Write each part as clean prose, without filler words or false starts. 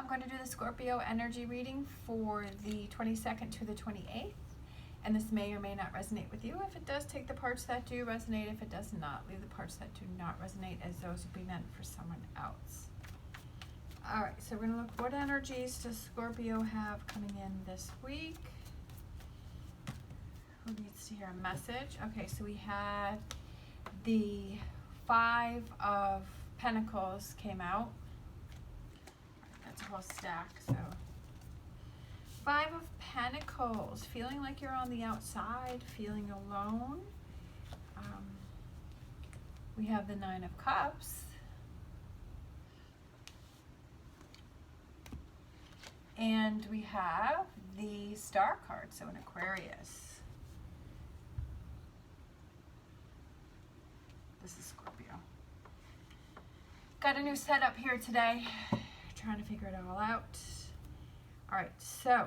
going to do the Scorpio energy reading for the 22nd to the 28th. And this may or may not resonate with you. If it does, take the parts that do resonate. If it does not, leave the parts that do not resonate, as those would be meant for someone else. All right, so we're going to look, what energies does Scorpio have coming in this week? Who needs to hear a message? Okay, so we had the Five of Pentacles came out. That's a whole stack, so. Five of Pentacles, feeling like you're on the outside, feeling alone. We have the Nine of Cups. And we have the Star card, so an Aquarius. This is Scorpio. Got a new setup here today. Trying to figure it all out. All right, so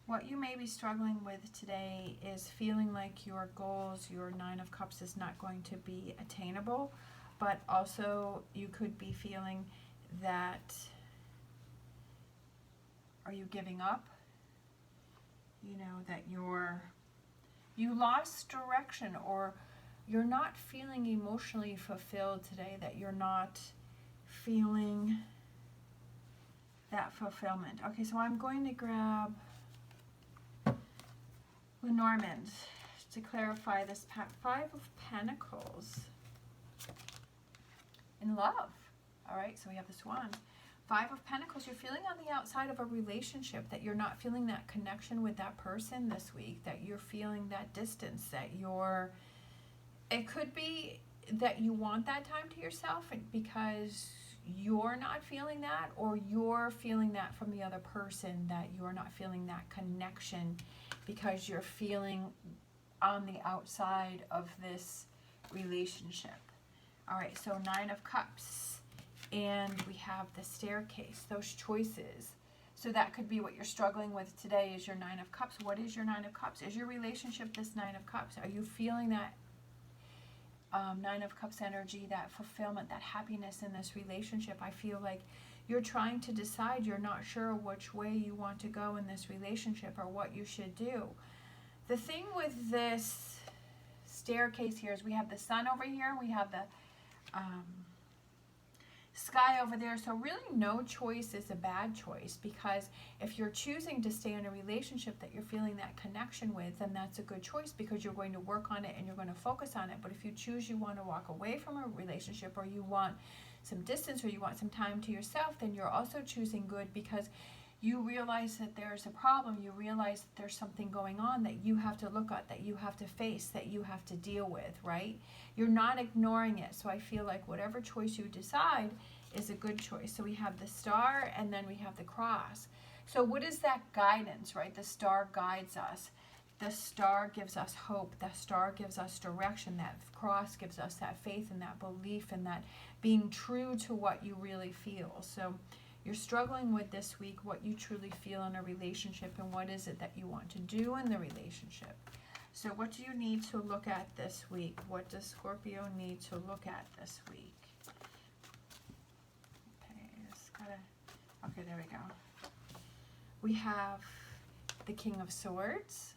what you may be struggling with today is feeling like your goals, your Nine of Cups is not going to be attainable, but also you could be feeling that, are you giving up? You know, that you lost direction, or you're not feeling emotionally fulfilled today, that you're not feeling that fulfillment. Okay, so I'm going to grab Lenormand to clarify this. Five of Pentacles in love. All right, so we have this one. Five of Pentacles, you're feeling on the outside of a relationship, that you're not feeling that connection with that person this week, that you're feeling that distance, that it could be that you want that time to yourself because you're not feeling that, or you're feeling that from the other person, that you're not feeling that connection because you're feeling on the outside of this relationship. All right, so Nine of Cups, and we have the Staircase, those choices. So that could be what you're struggling with today, is your Nine of Cups. What is your Nine of Cups? Is your relationship this Nine of Cups? Are you feeling that Nine of Cups energy, that fulfillment, that happiness in this relationship? I feel like you're trying to decide, you're not sure which way you want to go in this relationship or what you should do. The thing with this Staircase here is we have the sun over here, we have the sky over there. So really no choice is a bad choice, because if you're choosing to stay in a relationship that you're feeling that connection with, then that's a good choice, because you're going to work on it and you're going to focus on it. But if you choose you want to walk away from a relationship, or you want some distance, or you want some time to yourself, then you're also choosing good, because you realize that there's a problem, you realize that there's something going on that you have to look at, that you have to face, that you have to deal with, right? You're not ignoring it. So I feel like whatever choice you decide is a good choice. So we have the Star, and then we have the Cross. So what is that guidance, right? The Star guides us. The Star gives us hope. The Star gives us direction. That Cross gives us that faith and that belief, and that being true to what you really feel. So you're struggling with this week what you truly feel in a relationship, and what is it that you want to do in the relationship. So what do you need to look at this week? What does Scorpio need to look at this week? Okay, okay, there we go. We have the King of Swords.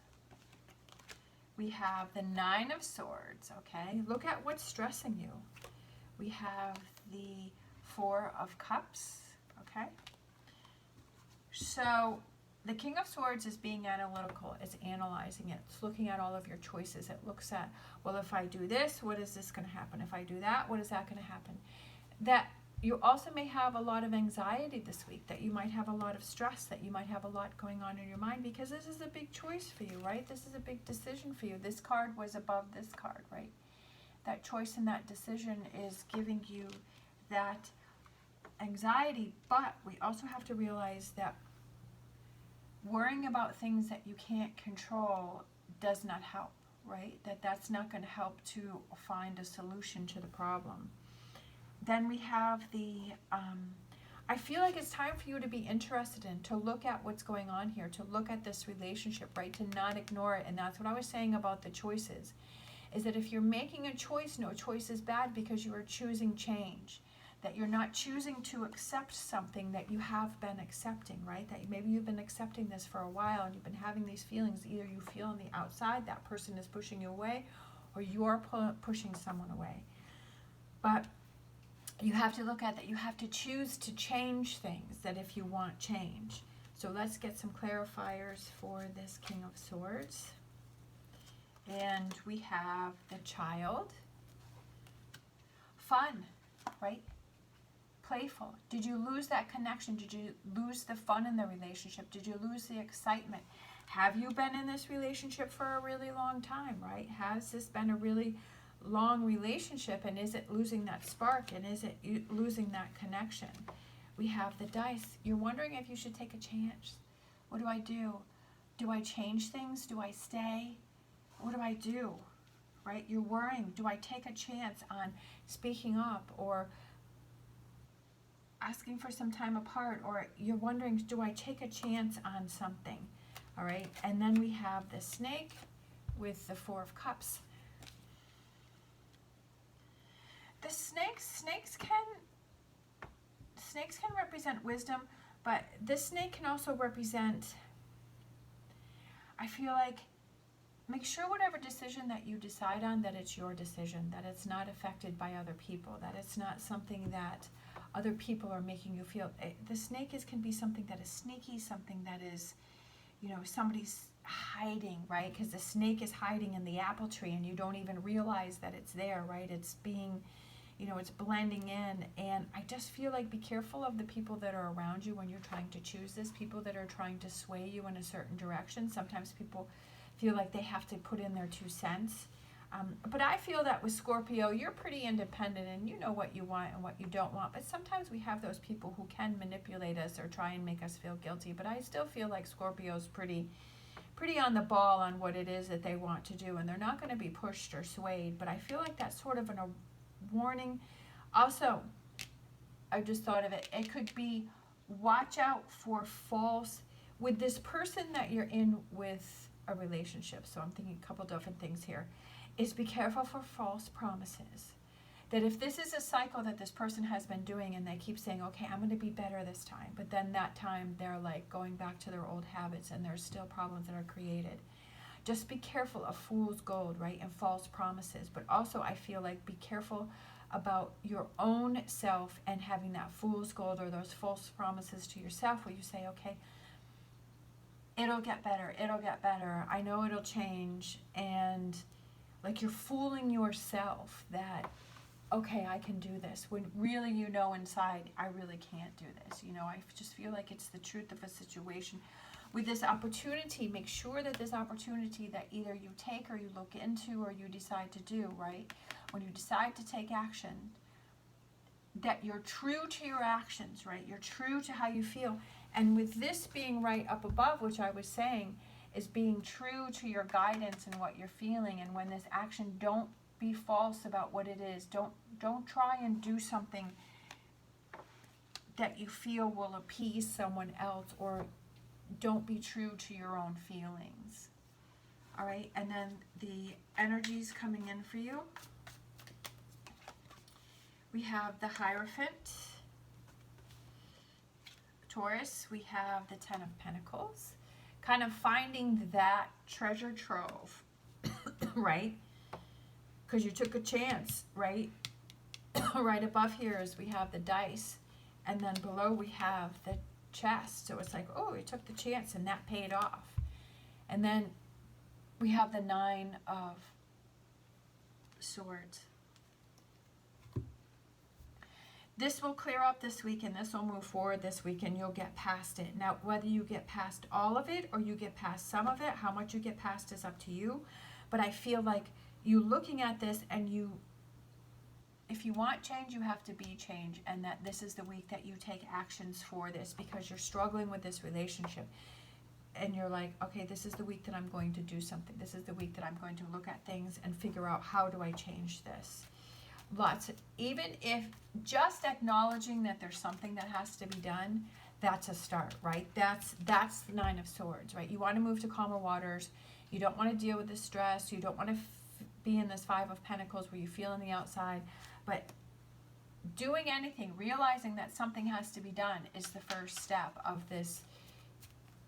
We have the Nine of Swords, okay? Look at what's stressing you. We have the Four of Cups. Okay, so the King of Swords is being analytical. It's analyzing it. It's looking at all of your choices. It looks at, well, if I do this, what is this going to happen? If I do that, what is that going to happen? That you also may have a lot of anxiety this week, that you might have a lot of stress, that you might have a lot going on in your mind, because this is a big choice for you, right? This is a big decision for you. This card was above this card, right? That choice and that decision is giving you that anxiety, but we also have to realize that worrying about things that you can't control does not help, right? That's not going to help to find a solution to the problem. Then we have the I feel like it's time for you to be interested in, to look at what's going on here, to look at this relationship, right? To not ignore it. And that's what I was saying about the choices, is that if you're making a choice, no choice is bad, because you are choosing change. that you're not choosing to accept something that you have been accepting, right? That maybe you've been accepting this for a while and you've been having these feelings. Either you feel on the outside that person is pushing you away, or you're pushing someone away. But you have to look at that. You have to choose to change things, that if you want change. So let's get some clarifiers for this King of Swords. And we have the Child. Fun, right? Playful. Did you lose that connection? Did you lose the fun in the relationship? Did you lose the excitement? Have you been in this relationship for a really long time, right? Has this been a really long relationship, and is it losing that spark, and is it losing that connection? We have the Dice. You're wondering if you should take a chance. What do I do? Do I change things? Do I stay? What do I do? Right? You're worrying. Do I take a chance on speaking up, or asking for some time apart? Or you're wondering, do I take a chance on something? All right. And then we have the Snake with the Four of Cups. The snakes can represent wisdom, but this snake can also represent, I feel like, make sure whatever decision that you decide on, that it's your decision, that it's not affected by other people, that it's not something that other people are making you feel. The snake can be something that is sneaky, something that is, somebody's hiding, right? Because the snake is hiding in the apple tree and you don't even realize that it's there, right? It's being, it's blending in. And I just feel like, be careful of the people that are around you when you're trying to choose this, people that are trying to sway you in a certain direction. Sometimes people feel like they have to put in their 2 cents. But I feel that with Scorpio, you're pretty independent and you know what you want and what you don't want. But sometimes we have those people who can manipulate us or try and make us feel guilty. But I still feel like Scorpio's pretty on the ball on what it is that they want to do. And they're not going to be pushed or swayed. But I feel like that's sort of a warning. Also, I just thought of it. It could be, watch out for false, with this person that you're in with a relationship. So I'm thinking a couple different things here. Is be careful for false promises. That if this is a cycle that this person has been doing and they keep saying, okay, I'm going to be better this time, but then that time they're like going back to their old habits and there's still problems that are created. Just be careful of fool's gold, right, and false promises. But also I feel like, be careful about your own self and having that fool's gold or those false promises to yourself where you say, okay, it'll get better, I know it'll change, and like you're fooling yourself that, okay, I can do this, when really inside, I really can't do this. I just feel like it's the truth of a situation. With this opportunity, make sure that this opportunity that either you take or you look into or you decide to do, right? When you decide to take action, that you're true to your actions, right? You're true to how you feel. And with this being right up above, which I was saying, is being true to your guidance and what you're feeling. And when this action, don't be false about what it is. Don't try and do something that you feel will appease someone else, or don't be true to your own feelings. All right, and then the energies coming in for you. We have the Hierophant. Taurus, we have the Ten of Pentacles. Kind of finding that treasure trove, right? Because you took a chance, right? Right above here is we have the Dice, and then below we have the Chest. So it's like, oh, you took the chance and that paid off. And then we have the Nine of Swords. This will clear up this week, and this will move forward this week, and you'll get past it. Now, whether you get past all of it or you get past some of it, how much you get past is up to you. But I feel like you looking at this, and if you want change, you have to be change, and that this is the week that you take actions for this, because you're struggling with this relationship. And you're like, okay, this is the week that I'm going to do something. This is the week that I'm going to look at things and figure out, how do I change this? Even if just acknowledging that there's something that has to be done, that's a start, right? That's the Nine of Swords, right? You want to move to calmer waters. You don't want to deal with the stress. You don't want to be in this Five of Pentacles where you feel on the outside. But doing anything, realizing that something has to be done is the first step of this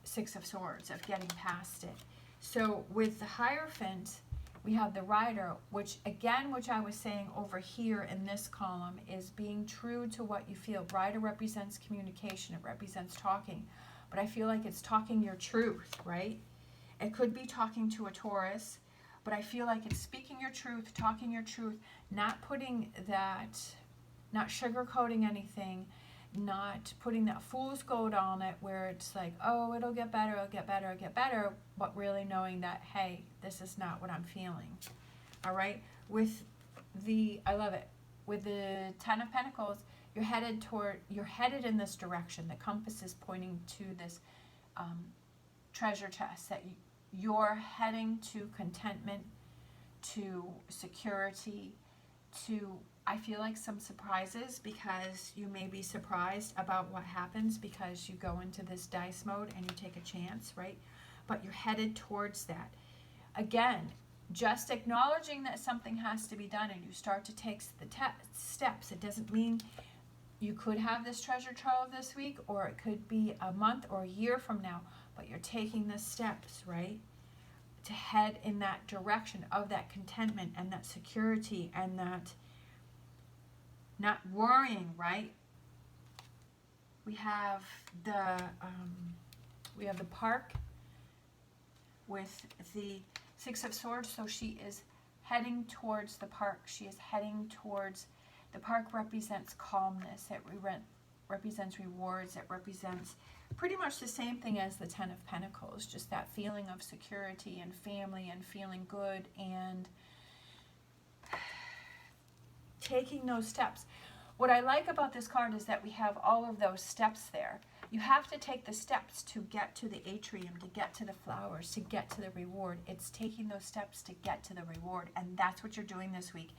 Six of Swords, of getting past it. So with the Hierophant, we have the Rider, which I was saying over here in this column, is being true to what you feel. Rider represents communication. It represents talking. But I feel like it's talking your truth, right? It could be talking to a Taurus, but I feel like it's speaking your truth, talking your truth, not putting that, not sugarcoating anything, not putting that fool's gold on it where it's like, oh, it'll get better, it'll get better, it'll get better, but really knowing that, hey, this is not what I'm feeling. All right? With the, I love it, with the Ten of Pentacles, you're headed in this direction. The compass is pointing to this treasure chest, that you're heading to contentment, to security, to, I feel like, some surprises, because you may be surprised about what happens because you go into this dice mode and you take a chance, right? But you're headed towards that. Again, just acknowledging that something has to be done and you start to take the steps. It doesn't mean you could have this treasure trove this week, or it could be a month or a year from now, but you're taking the steps, right? To head in that direction of that contentment and that security and that not worrying, right? We have the Park with the Six of Swords. So she is heading towards the Park. She is heading towards, the Park represents calmness. It represents rewards. It represents pretty much the same thing as the Ten of Pentacles, just that feeling of security and family and feeling good and taking those steps. What I like about this card is that we have all of those steps there. You have to take the steps to get to the atrium, to get to the flowers, to get to the reward. It's taking those steps to get to the reward, and that's what you're doing this week.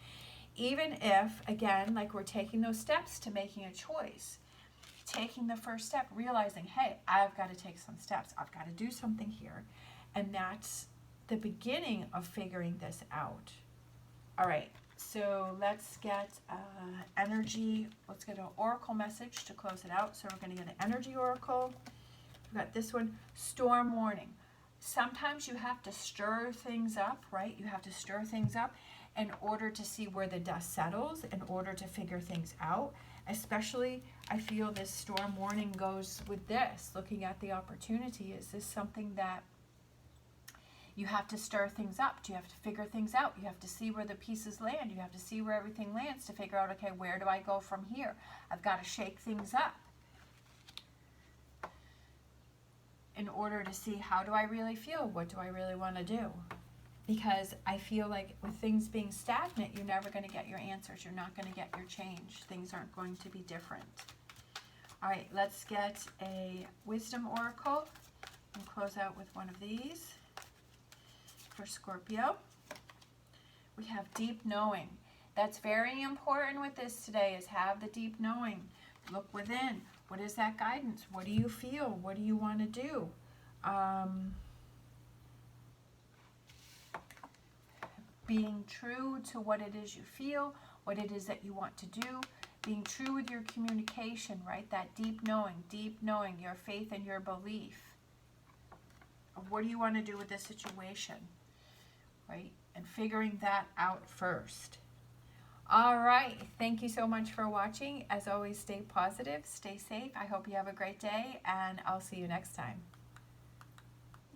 Even if, again, like we're taking those steps to making a choice, taking the first step, realizing, hey, I've got to take some steps. I've got to do something here. And that's the beginning of figuring this out. All right, so let's get energy. Let's get an oracle message to close it out. So we're going to get an energy oracle. We've got this one, storm warning. Sometimes you have to stir things up, right? You have to stir things up in order to see where the dust settles, in order to figure things out. Especially, I feel this storm warning goes with this, looking at the opportunity. Is this something that you have to stir things up? Do you have to figure things out? You have to see where the pieces land. You have to see where everything lands to figure out, okay, where do I go from here? I've got to shake things up in order to see, how do I really feel? What do I really want to do? Because I feel like with things being stagnant, you're never going to get your answers. You're not going to get your change. Things aren't going to be different. All right, let's get a wisdom oracle and close out with one of these for Scorpio. We have deep knowing. That's very important with this today, is have the deep knowing. Look within. What is that guidance? What do you feel? What do you want to do? Being true to what it is you feel, what it is that you want to do, being true with your communication, right? That deep knowing, your faith and your belief. What do you want to do with this situation, right? And figuring that out first. All right, thank you so much for watching. As always, stay positive, stay safe. I hope you have a great day, and I'll see you next time.